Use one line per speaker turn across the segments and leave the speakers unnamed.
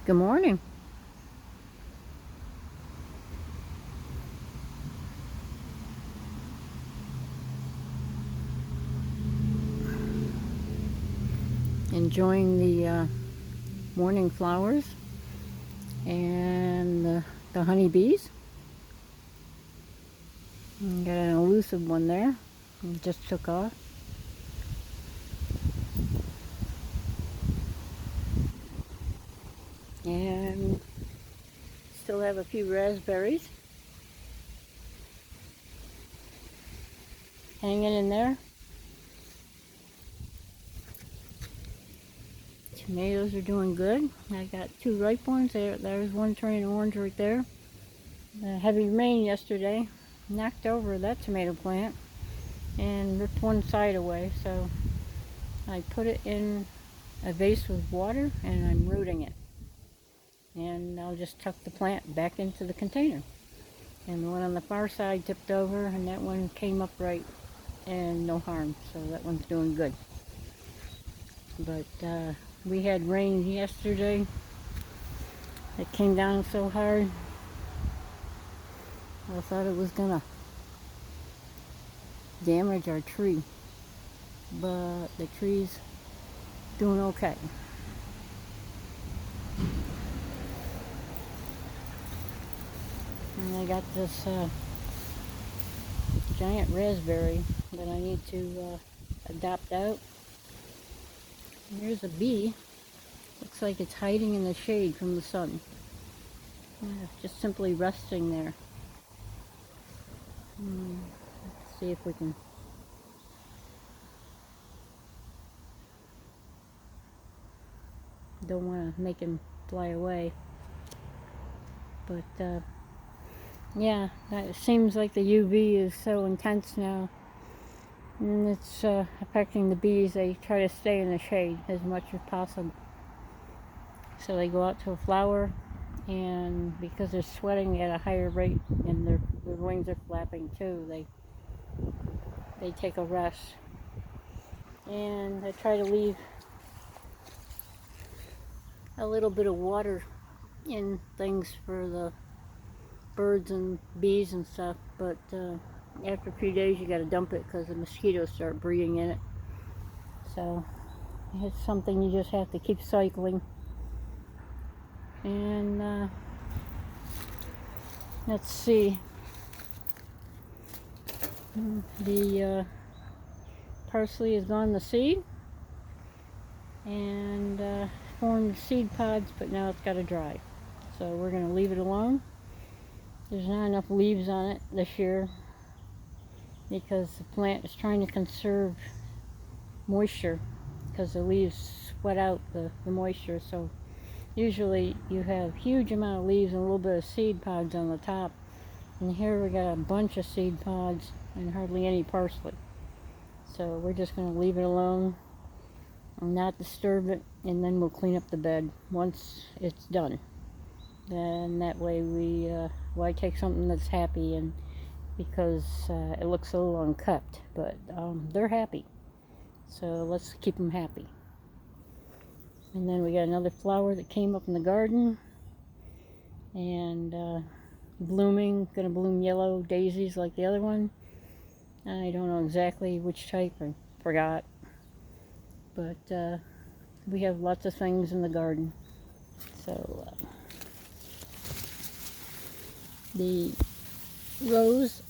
Good morning. Enjoying the morning flowers and the honeybees. Got an elusive one there. It just took off. And still have a few raspberries hanging in there. Tomatoes are doing good. I got two ripe ones. There's one turning orange right there. The heavy rain yesterday knocked over that tomato plant and ripped one side away. So I put it in a vase with water and I'm rooting it. And I'll just tuck the plant back into the container. And the one on the far side tipped over and that one came upright and no harm. So that one's doing good. But we had rain yesterday. It came down so hard. I thought it was gonna damage our tree. But the tree's doing okay. And I got this giant raspberry that I need to adopt out. And here's a bee. Looks like it's hiding in the shade from the sun. Just simply resting there. Let's see if we can. Don't want to make him fly away. But yeah, it seems like the UV is so intense now. And it's affecting the bees. They try to stay in the shade as much as possible. So they go out to a flower, and because they're sweating at a higher rate and their wings are flapping too, they take a rest. And I try to leave a little bit of water in things for the birds and bees and stuff, but after a few days you got to dump it because the mosquitoes start breeding in it. So it's something you just have to keep cycling. And let's see, the parsley has gone to seed and formed seed pods, but now it's got to dry. So we're going to leave it alone. There's not enough leaves on it this year because the plant is trying to conserve moisture because the leaves sweat out the moisture. So usually you have huge amount of leaves and a little bit of seed pods on the top. And here we got a bunch of seed pods and hardly any parsley. So we're just going to leave it alone and not disturb it, and then we'll clean up the bed once it's done. Then that way why take something that's happy and because it looks a little unkept, but they're happy. So let's keep them happy. And then we got another flower that came up in the garden and blooming, gonna bloom yellow daisies like the other one. I don't know exactly which type, I forgot. But we have lots of things in the garden. So the rose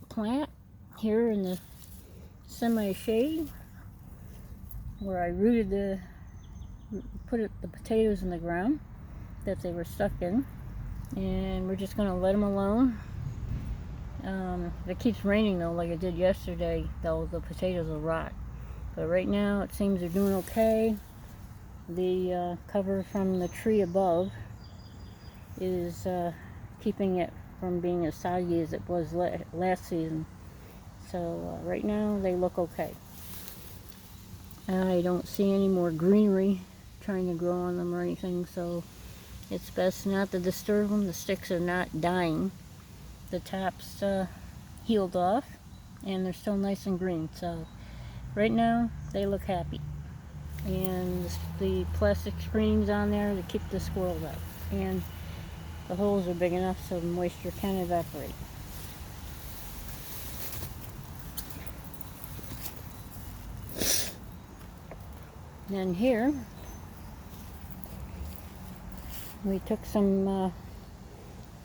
plant here in the semi-shade where I put the potatoes in the ground that they were stuck in, and we're just going to let them alone. If it keeps raining though, like it did yesterday, though, the potatoes will rot. But right now it seems they're doing okay. The cover from the tree above is keeping it from being as soggy as it was last season. So right now they look okay. I don't see any more greenery trying to grow on them or anything, so it's best not to disturb them. The sticks are not dying. The tops healed off and they're still nice and green. So right now they look happy. and the plastic screenings on there to keep the squirrels out. And the holes are big enough so the moisture can evaporate. Then here, we took some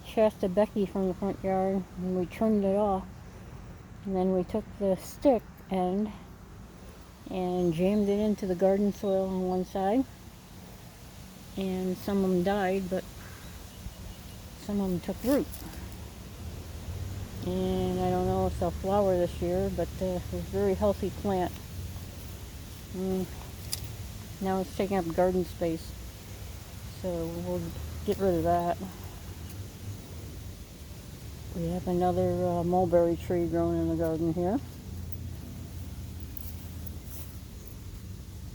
Shasta Becky from the front yard and we trimmed it off. And then we took the stick end and jammed it into the garden soil on one side. And some of them died, but some of them took root. And I don't know if they'll flower this year, but it's a very healthy plant. Now it's taking up garden space, so we'll get rid of that. We have another mulberry tree growing in the garden here.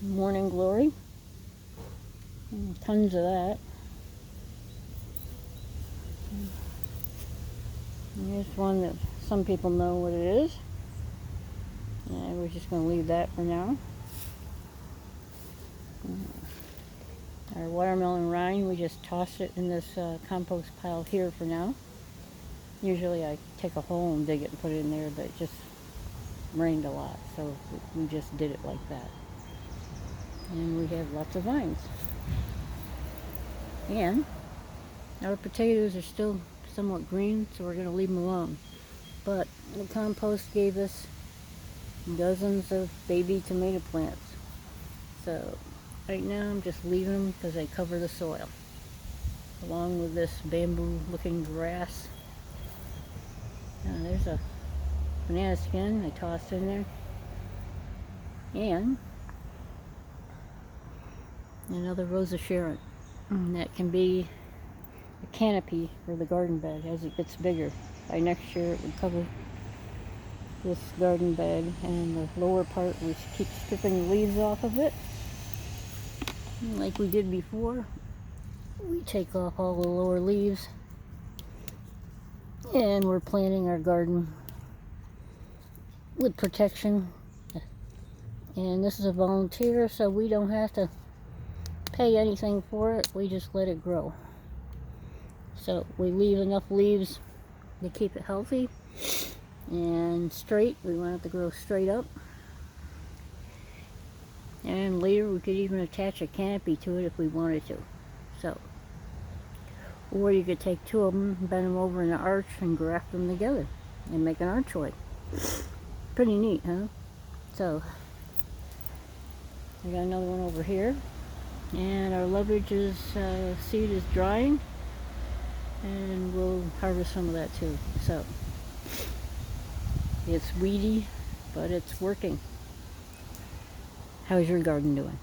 Morning Glory. Tons of that. And here's one that some people know what it is. And we're just going to leave that for now. Our watermelon rind, we just toss it in this compost pile here for now. Usually I take a hole and dig it and put it in there, but it just rained a lot, so we just did it like that. And we have lots of vines. And our potatoes are still somewhat green, so we're going to leave them alone. But the compost gave us dozens of baby tomato plants. So right now I'm just leaving them because they cover the soil, along with this bamboo looking grass. There's a banana skin I tossed in there, and another Rosa Sharon. That can be a canopy for the garden bed as it gets bigger. By next year it would cover this garden bed, and the lower part we keep stripping the leaves off of it. And like we did before, we take off all the lower leaves, and we're planting our garden with protection. And this is a volunteer, so we don't have to pay anything for it. We just let it grow. So we leave enough leaves to keep it healthy and straight. We want it to grow straight up. And later we could even attach a canopy to it if we wanted to. So, or you could take two of them, bend them over in an arch, and graft them together and make an archway. Pretty neat, huh? So, we got another one over here. And our leverage's seed is drying, and we'll harvest some of that too. So, it's weedy, but it's working. How's your garden doing?